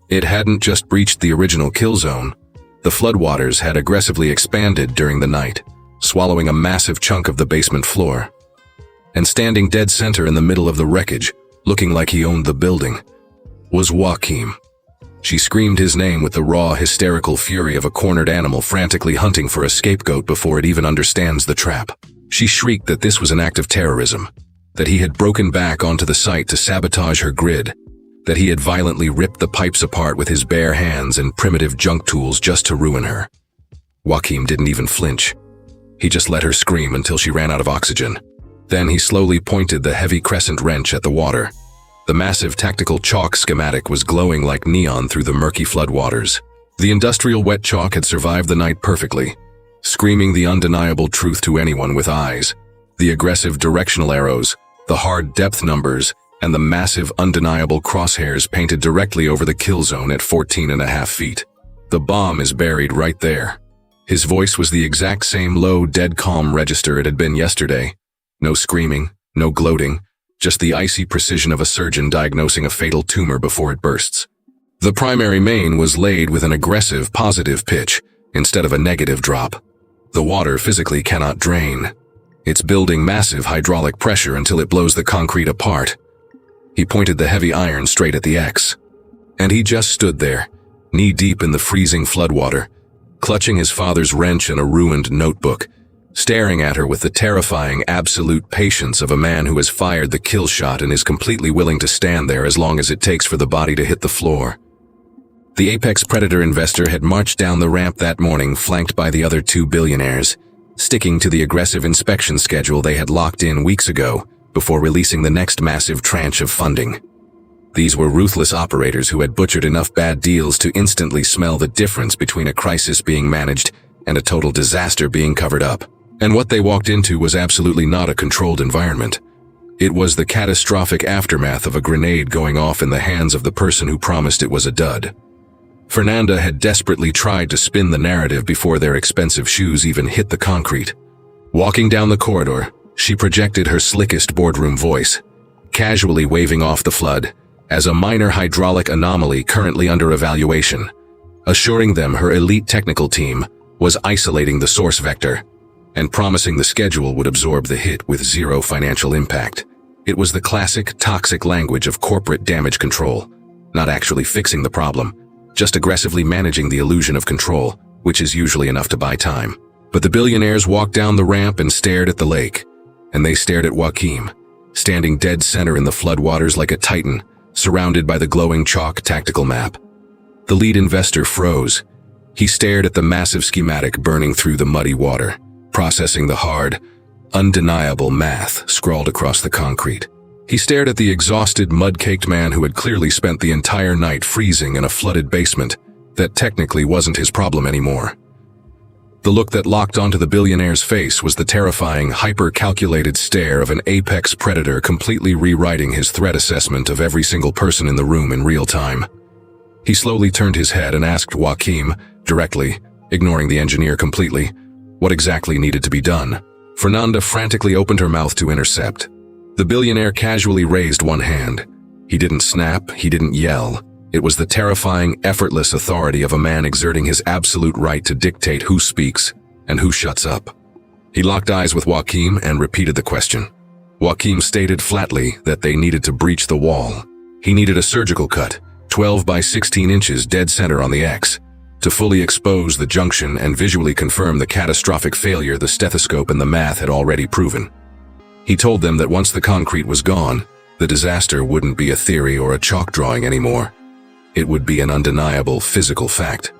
It hadn't just breached the original kill zone. The floodwaters had aggressively expanded during the night, swallowing a massive chunk of the basement floor. And standing dead center in the middle of the wreckage, looking like he owned the building, was Joachim. She screamed his name with the raw, hysterical fury of a cornered animal frantically hunting for a scapegoat before it even understands the trap. She shrieked that this was an act of terrorism, that he had broken back onto the site to sabotage her grid, that he had violently ripped the pipes apart with his bare hands and primitive junk tools just to ruin her. Joachim didn't even flinch. He just let her scream until she ran out of oxygen. Then he slowly pointed the heavy crescent wrench at the water. The massive tactical chalk schematic was glowing like neon through the murky floodwaters. The industrial wet chalk had survived the night perfectly, screaming the undeniable truth to anyone with eyes. The aggressive directional arrows, the hard depth numbers, and the massive undeniable crosshairs painted directly over the kill zone at 14.5 feet. The bomb is buried right there. His voice was the exact same low, dead calm register it had been yesterday. No screaming, no gloating, just the icy precision of a surgeon diagnosing a fatal tumor before it bursts. The primary main was laid with an aggressive positive pitch instead of a negative drop. The water physically cannot drain. It's building massive hydraulic pressure until it blows the concrete apart. He pointed the heavy iron straight at the X. And he just stood there, knee-deep in the freezing floodwater, clutching his father's wrench and a ruined notebook, staring at her with the terrifying, absolute patience of a man who has fired the kill shot and is completely willing to stand there as long as it takes for the body to hit the floor. The apex predator investor had marched down the ramp that morning flanked by the other two billionaires, sticking to the aggressive inspection schedule they had locked in weeks ago before releasing the next massive tranche of funding. These were ruthless operators who had butchered enough bad deals to instantly smell the difference between a crisis being managed and a total disaster being covered up. And what they walked into was absolutely not a controlled environment. It was the catastrophic aftermath of a grenade going off in the hands of the person who promised it was a dud. Fernanda had desperately tried to spin the narrative before their expensive shoes even hit the concrete. Walking down the corridor, she projected her slickest boardroom voice, casually waving off the flood as a minor hydraulic anomaly currently under evaluation, assuring them her elite technical team was isolating the source vector and promising the schedule would absorb the hit with zero financial impact. It was the classic toxic language of corporate damage control, not actually fixing the problem, just aggressively managing the illusion of control, which is usually enough to buy time. But the billionaires walked down the ramp and stared at the lake, and they stared at Joachim, standing dead center in the floodwaters like a titan, surrounded by the glowing chalk tactical map. The lead investor froze. He stared at the massive schematic burning through the muddy water, processing the hard, undeniable math scrawled across the concrete. He stared at the exhausted, mud-caked man who had clearly spent the entire night freezing in a flooded basement that technically wasn't his problem anymore. The look that locked onto the billionaire's face was the terrifying, hyper-calculated stare of an apex predator completely rewriting his threat assessment of every single person in the room in real time. He slowly turned his head and asked Joachim, directly, ignoring the engineer completely, what exactly needed to be done. Fernanda frantically opened her mouth to intercept. The billionaire casually raised one hand. He didn't snap, he didn't yell. It was the terrifying, effortless authority of a man exerting his absolute right to dictate who speaks and who shuts up. He locked eyes with Joachim and repeated the question. Joachim stated flatly that they needed to breach the wall. He needed a surgical cut, 12 by 16 inches dead center on the X, to fully expose the junction and visually confirm the catastrophic failure the stethoscope and the math had already proven. He told them that once the concrete was gone, the disaster wouldn't be a theory or a chalk drawing anymore. It would be an undeniable physical fact.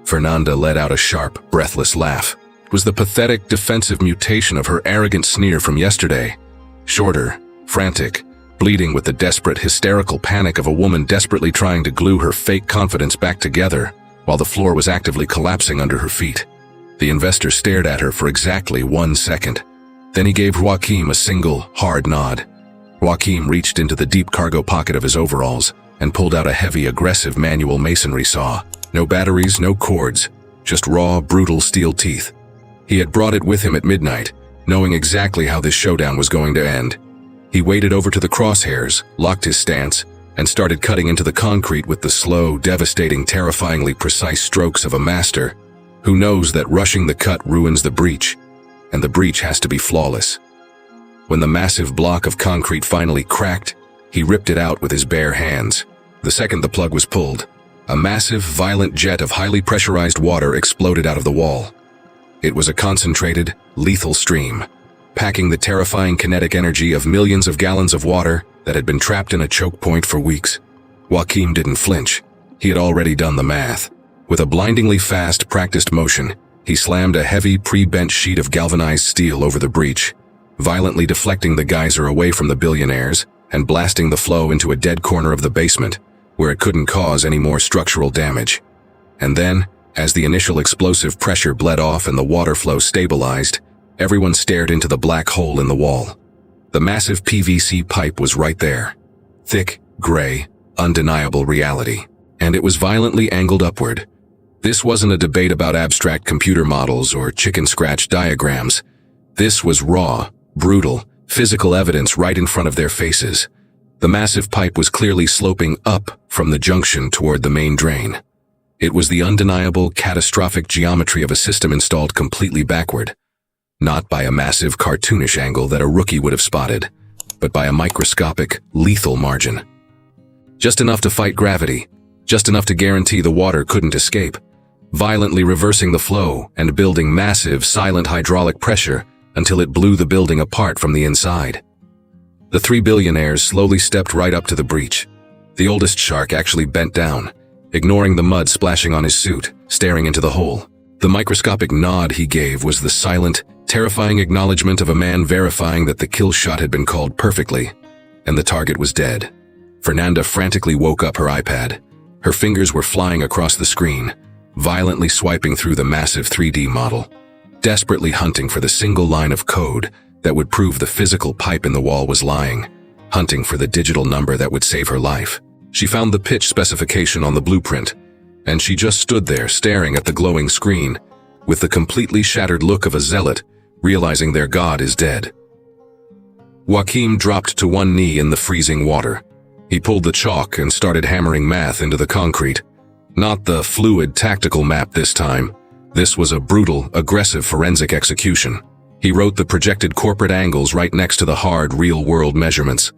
Fernanda let out a sharp, breathless laugh. was the pathetic defensive mutation of her arrogant sneer from yesterday. Shorter, frantic, bleeding with the desperate, hysterical panic of a woman desperately trying to glue her fake confidence back together while the floor was actively collapsing under her feet. The investor stared at her for exactly 1 second. Then he gave Joachim a single, hard nod. Joachim reached into the deep cargo pocket of his overalls and pulled out a heavy, aggressive manual masonry saw. No batteries, no cords, just raw, brutal steel teeth. He had brought it with him at midnight, knowing exactly how this showdown was going to end. He waded over to the crosshairs, locked his stance, and started cutting into the concrete with the slow, devastating, terrifyingly precise strokes of a master who knows that rushing the cut ruins the breach, and the breach has to be flawless. When the massive block of concrete finally cracked, he ripped it out with his bare hands. The second the plug was pulled, a massive, violent jet of highly pressurized water exploded out of the wall. It was a concentrated, lethal stream, packing the terrifying kinetic energy of millions of gallons of water that had been trapped in a choke point for weeks. Joachim didn't flinch. He had already done the math. With a blindingly fast, practiced motion, he slammed a heavy, pre-bent sheet of galvanized steel over the breach, violently deflecting the geyser away from the billionaires and blasting the flow into a dead corner of the basement, where it couldn't cause any more structural damage. And then, as the initial explosive pressure bled off and the water flow stabilized, everyone stared into the black hole in the wall. The massive PVC pipe was right there. Thick, gray, undeniable reality. And it was violently angled upward. This wasn't a debate about abstract computer models or chicken scratch diagrams. This was raw, brutal, physical evidence right in front of their faces. The massive pipe was clearly sloping up from the junction toward the main drain. It was the undeniable, catastrophic geometry of a system installed completely backward. Not by a massive, cartoonish angle that a rookie would have spotted, but by a microscopic, lethal margin. Just enough to fight gravity, just enough to guarantee the water couldn't escape, violently reversing the flow and building massive, silent hydraulic pressure until it blew the building apart from the inside. The three billionaires slowly stepped right up to the breach. The oldest shark actually bent down, ignoring the mud splashing on his suit, staring into the hole. The microscopic nod he gave was the silent, terrifying acknowledgement of a man verifying that the kill shot had been called perfectly, and the target was dead. Fernanda frantically woke up her iPad. Her fingers were flying across the screen, violently swiping through the massive 3D model, desperately hunting for the single line of code that would prove the physical pipe in the wall was lying, hunting for the digital number that would save her life. She found the pitch specification on the blueprint, and she just stood there staring at the glowing screen, with the completely shattered look of a zealot, realizing their god is dead. Joachim dropped to one knee in the freezing water. He pulled the chalk and started hammering math into the concrete. Not the fluid tactical map this time. This was a brutal, aggressive forensic execution. He wrote the projected corporate angles right next to the hard, real-world measurements.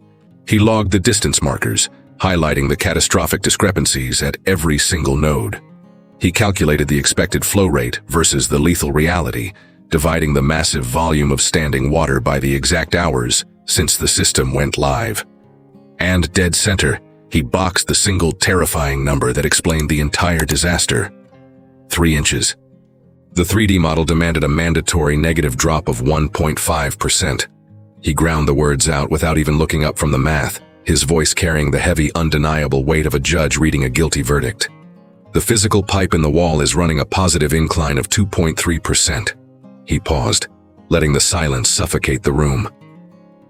He logged the distance markers, highlighting the catastrophic discrepancies at every single node. He calculated the expected flow rate versus the lethal reality, dividing the massive volume of standing water by the exact hours since the system went live. And dead center, he boxed the single terrifying number that explained the entire disaster. 3 inches. The 3D model demanded a mandatory negative drop of 1.5%. He ground the words out without even looking up from the math, his voice carrying the heavy, undeniable weight of a judge reading a guilty verdict. The physical pipe in the wall is running a positive incline of 2.3%. He paused, letting the silence suffocate the room.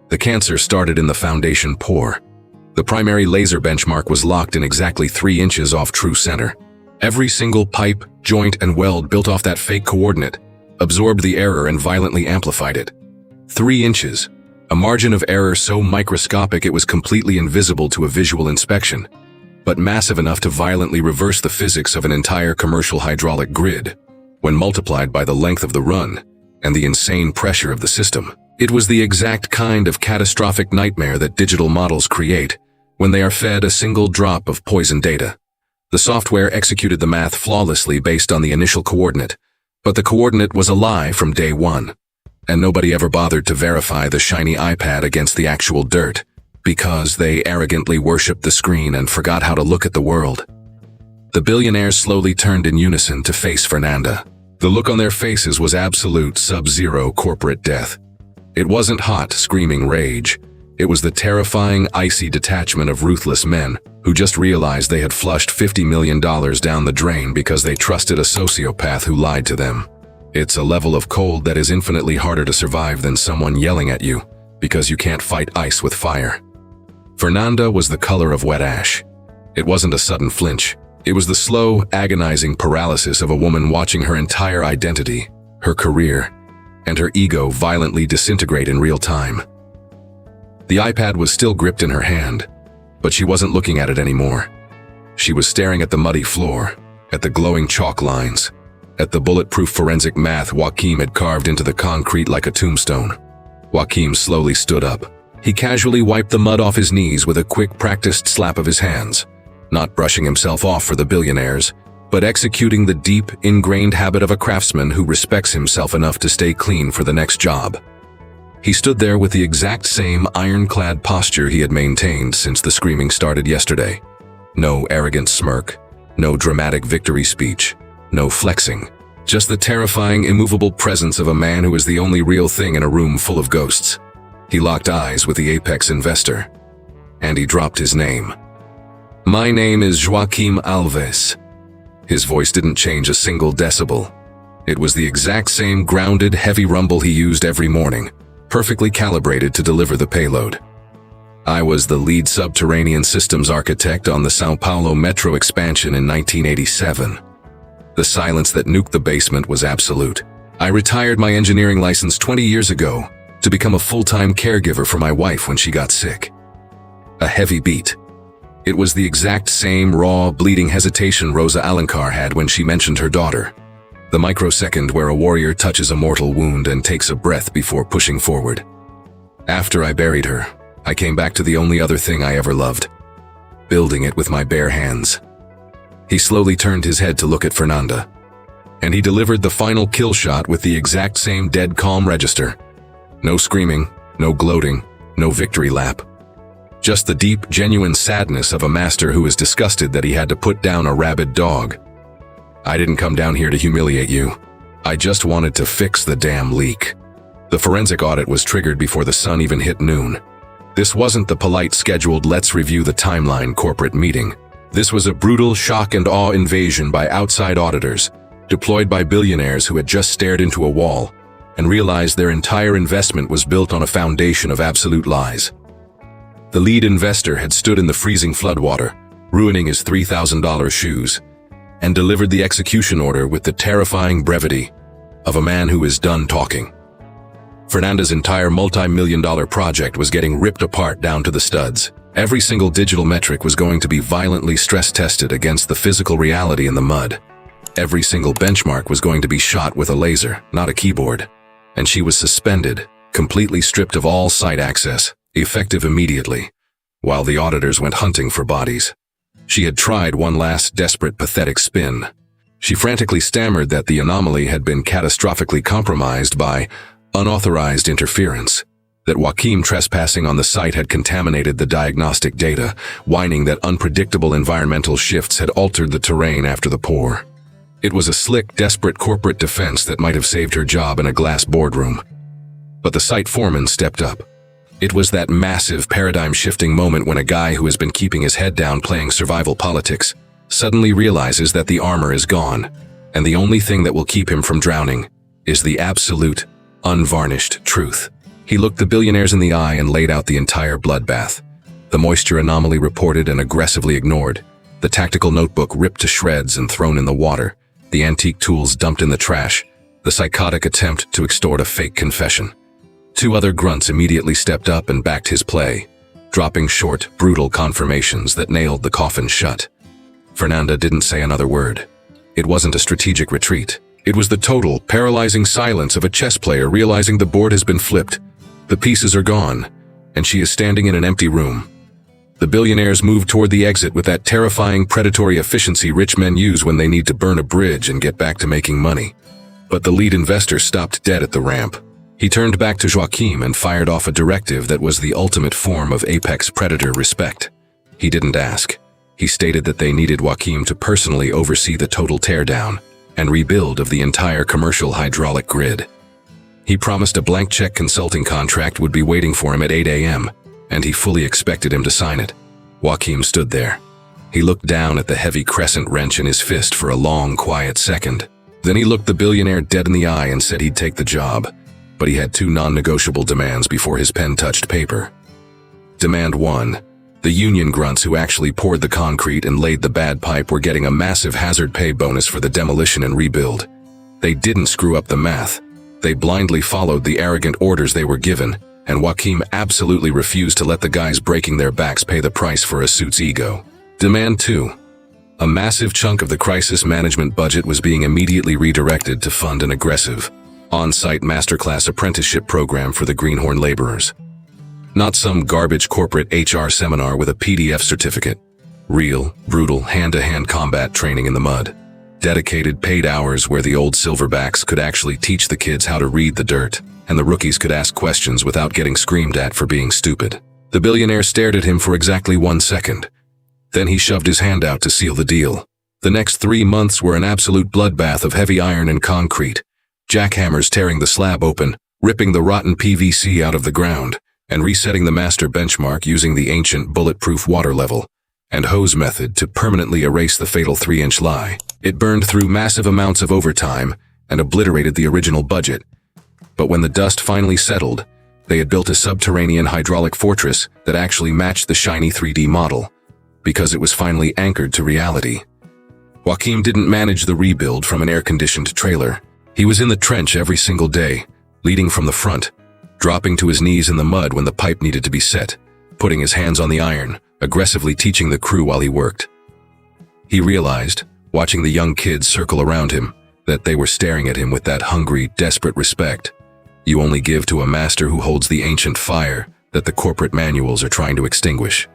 The cancer started in the foundation pour. The primary laser benchmark was locked in exactly 3 inches off true center. Every single pipe, joint, and weld built off that fake coordinate absorbed the error and violently amplified it. 3 inches, a margin of error so microscopic it was completely invisible to a visual inspection, but massive enough to violently reverse the physics of an entire commercial hydraulic grid, when multiplied by the length of the run and the insane pressure of the system. It was the exact kind of catastrophic nightmare that digital models create when they are fed a single drop of poison data. The software executed the math flawlessly based on the initial coordinate, but the coordinate was a lie from day one, and nobody ever bothered to verify the shiny iPad against the actual dirt, because they arrogantly worshipped the screen and forgot how to look at the world. The billionaires slowly turned in unison to face Fernanda. The look on their faces was absolute sub-zero corporate death. It wasn't hot, screaming rage. It was the terrifying, icy detachment of ruthless men who just realized they had flushed $50 million down the drain because they trusted a sociopath who lied to them. It's a level of cold that is infinitely harder to survive than someone yelling at you because you can't fight ice with fire. Fernanda was the color of wet ash. It wasn't a sudden flinch. It was the slow, agonizing paralysis of a woman watching her entire identity, her career, and her ego violently disintegrate in real time. The iPad was still gripped in her hand, but she wasn't looking at it anymore. She was staring at the muddy floor, at the glowing chalk lines, at the bulletproof forensic math Joaquim had carved into the concrete like a tombstone. Joaquim slowly stood up. He casually wiped the mud off his knees with a quick, practiced slap of his hands, not brushing himself off for the billionaires, but executing the deep, ingrained habit of a craftsman who respects himself enough to stay clean for the next job. He stood there with the exact same ironclad posture he had maintained since the screaming started yesterday. No arrogant smirk, no dramatic victory speech, no flexing. Just the terrifying, immovable presence of a man who is the only real thing in a room full of ghosts. He locked eyes with the apex investor, and he dropped his name. "My name is Joaquim Alves." His voice didn't change a single decibel. It was the exact same grounded, heavy rumble he used every morning, perfectly calibrated to deliver the payload. "I was the lead subterranean systems architect on the São Paulo metro expansion in 1987. The silence that nuked the basement was absolute. I retired my engineering license 20 years ago to become a full-time caregiver for my wife when she got sick." A heavy beat. It was the exact same raw, bleeding hesitation Rosa Alencar had when she mentioned her daughter. The microsecond where a warrior touches a mortal wound and takes a breath before pushing forward. "After I buried her, I came back to the only other thing I ever loved. Building it with my bare hands." He slowly turned his head to look at Fernanda. And he delivered the final kill shot with the exact same dead calm register. No screaming, no gloating, no victory lap. Just the deep, genuine sadness of a master who is disgusted that he had to put down a rabid dog. "I didn't come down here to humiliate you. I just wanted to fix the damn leak." The forensic audit was triggered before the sun even hit noon. This wasn't the polite scheduled "let's review the timeline" corporate meeting. This was a brutal shock and awe invasion by outside auditors, deployed by billionaires who had just stared into a wall and realized their entire investment was built on a foundation of absolute lies. The lead investor had stood in the freezing floodwater, ruining his $3,000 shoes, and delivered the execution order with the terrifying brevity of a man who is done talking. Fernanda's entire multi-million-dollar project was getting ripped apart down to the studs. Every single digital metric was going to be violently stress-tested against the physical reality in the mud. Every single benchmark was going to be shot with a laser, not a keyboard. And she was suspended, completely stripped of all site access, effective immediately, while the auditors went hunting for bodies. She had tried one last desperate, pathetic spin. She frantically stammered that the anomaly had been catastrophically compromised by unauthorized interference, that Joaquim trespassing on the site had contaminated the diagnostic data, whining that unpredictable environmental shifts had altered the terrain after the pour. It was a slick, desperate corporate defense that might have saved her job in a glass boardroom. But the site foreman stepped up. It was that massive, paradigm-shifting moment when a guy who has been keeping his head down playing survival politics suddenly realizes that the armor is gone, and the only thing that will keep him from drowning is the absolute, unvarnished truth. He looked the billionaires in the eye and laid out the entire bloodbath. The moisture anomaly reported and aggressively ignored, the tactical notebook ripped to shreds and thrown in the water, the antique tools dumped in the trash, the psychotic attempt to extort a fake confession. Two other grunts immediately stepped up and backed his play, dropping short, brutal confirmations that nailed the coffin shut. Fernanda didn't say another word. It wasn't a strategic retreat. It was the total, paralyzing silence of a chess player realizing the board has been flipped. The pieces are gone, and she is standing in an empty room. The billionaires moved toward the exit with that terrifying predatory efficiency rich men use when they need to burn a bridge and get back to making money. But the lead investor stopped dead at the ramp. He turned back to Joaquim and fired off a directive that was the ultimate form of apex predator respect. He didn't ask. He stated that they needed Joaquim to personally oversee the total teardown, and rebuild of the entire commercial hydraulic grid. He promised a blank check consulting contract would be waiting for him at 8 a.m., and he fully expected him to sign it. Joachim stood there. He looked down at the heavy crescent wrench in his fist for a long, quiet second. Then he looked the billionaire dead in the eye and said he'd take the job, but he had two non-negotiable demands before his pen touched paper. Demand 1. The union grunts who actually poured the concrete and laid the bad pipe were getting a massive hazard pay bonus for the demolition and rebuild. They didn't screw up the math. They blindly followed the arrogant orders they were given, and Joachim absolutely refused to let the guys breaking their backs pay the price for a suit's ego. Demand 2. A massive chunk of the crisis management budget was being immediately redirected to fund an aggressive, on-site masterclass apprenticeship program for the Greenhorn laborers. Not some garbage corporate HR seminar with a PDF certificate. Real, brutal, hand-to-hand combat training in the mud. Dedicated paid hours where the old silverbacks could actually teach the kids how to read the dirt, and the rookies could ask questions without getting screamed at for being stupid. The billionaire stared at him for exactly 1 second. Then he shoved his hand out to seal the deal. The next 3 months were an absolute bloodbath of heavy iron and concrete, jackhammers tearing the slab open, ripping the rotten PVC out of the ground, and resetting the master benchmark using the ancient bulletproof water level and hose method to permanently erase the fatal 3-inch lie. It burned through massive amounts of overtime and obliterated the original budget. But when the dust finally settled, they had built a subterranean hydraulic fortress that actually matched the shiny 3D model, because it was finally anchored to reality. Joachim didn't manage the rebuild from an air-conditioned trailer. He was in the trench every single day, leading from the front, dropping to his knees in the mud when the pipe needed to be set, putting his hands on the iron, aggressively teaching the crew while he worked. He realized, watching the young kids circle around him, that they were staring at him with that hungry, desperate respect you only give to a master who holds the ancient fire that the corporate manuals are trying to extinguish.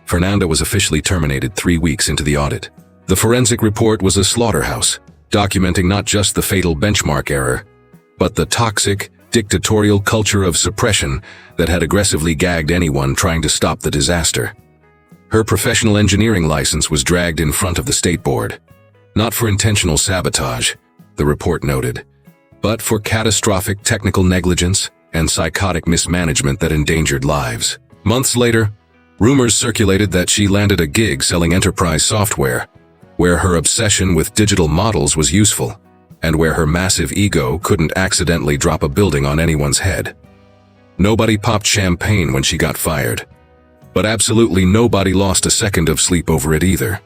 Fernanda was officially terminated 3 weeks into the audit. The forensic report was a slaughterhouse, documenting not just the fatal benchmark error, but the toxic, dictatorial culture of suppression that had aggressively gagged anyone trying to stop the disaster. Her professional engineering license was dragged in front of the state board. Not for intentional sabotage, the report noted, but for catastrophic technical negligence and psychotic mismanagement that endangered lives. Months later, rumors circulated that she landed a gig selling enterprise software, where her obsession with digital models was useful, and where her massive ego couldn't accidentally drop a building on anyone's head. Nobody popped champagne when she got fired, but absolutely nobody lost a second of sleep over it either.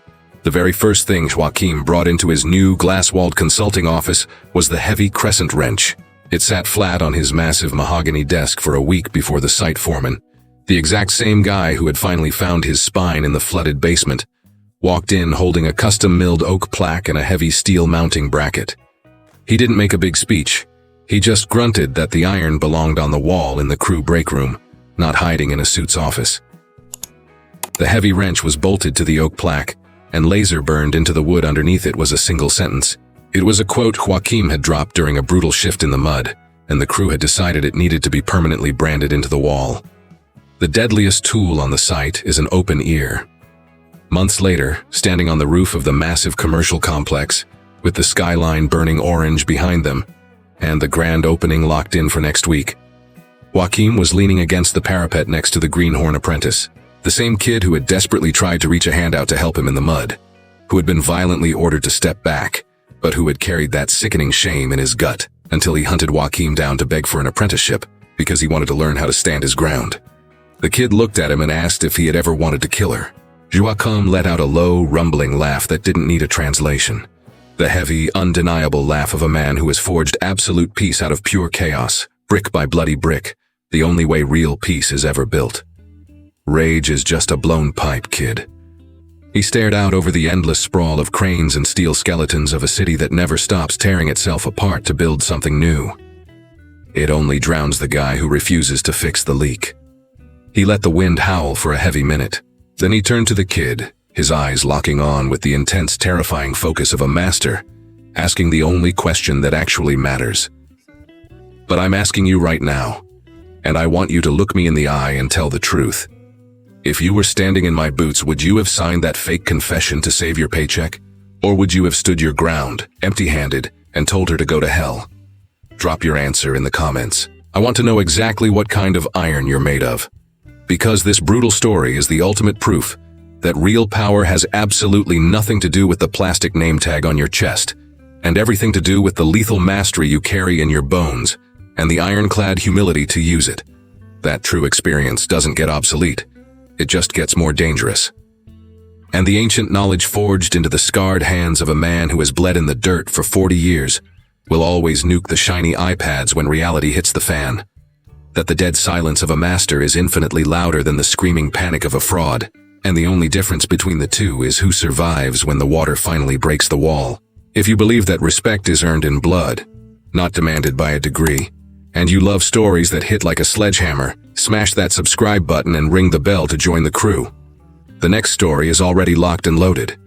The very first thing Joachim brought into his new glass-walled consulting office was the heavy crescent wrench. It sat flat on his massive mahogany desk for a week before the site foreman, the exact same guy who had finally found his spine in the flooded basement, walked in holding a custom-milled oak plaque and a heavy steel mounting bracket. He didn't make a big speech. He just grunted that the iron belonged on the wall in the crew break room, not hiding in a suit's office. The heavy wrench was bolted to the oak plaque, and laser burned into the wood underneath it was a single sentence. It was a quote Joachim had dropped during a brutal shift in the mud, and the crew had decided it needed to be permanently branded into the wall. The deadliest tool on the site is an open ear. Months later, standing on the roof of the massive commercial complex, with the skyline burning orange behind them, and the grand opening locked in for next week, Joachim was leaning against the parapet next to the Greenhorn apprentice, the same kid who had desperately tried to reach a hand out to help him in the mud, who had been violently ordered to step back, but who had carried that sickening shame in his gut until he hunted Joachim down to beg for an apprenticeship because he wanted to learn how to stand his ground. The kid looked at him and asked if he had ever wanted to kill her. Joachim let out a low, rumbling laugh that didn't need a translation. The heavy, undeniable laugh of a man who has forged absolute peace out of pure chaos, brick by bloody brick, the only way real peace is ever built. Rage is just a blown pipe, kid. He stared out over the endless sprawl of cranes and steel skeletons of a city that never stops tearing itself apart to build something new. It only drowns the guy who refuses to fix the leak. He let the wind howl for a heavy minute. Then he turned to the kid, his eyes locking on with the intense, terrifying focus of a master, asking the only question that actually matters. But I'm asking you right now, and I want you to look me in the eye and tell the truth. If you were standing in my boots, would you have signed that fake confession to save your paycheck? Or would you have stood your ground, empty-handed, and told her to go to hell? Drop your answer in the comments. I want to know exactly what kind of iron you're made of. Because this brutal story is the ultimate proof that real power has absolutely nothing to do with the plastic name tag on your chest, and everything to do with the lethal mastery you carry in your bones, and the ironclad humility to use it. That true experience doesn't get obsolete. It just gets more dangerous. And the ancient knowledge forged into the scarred hands of a man who has bled in the dirt for 40 years will always nuke the shiny iPads when reality hits the fan. That the dead silence of a master is infinitely louder than the screaming panic of a fraud, and the only difference between the two is who survives when the water finally breaks the wall. If you believe that respect is earned in blood, not demanded by a degree, and you love stories that hit like a sledgehammer, smash that subscribe button and ring the bell to join the crew. The next story is already locked and loaded.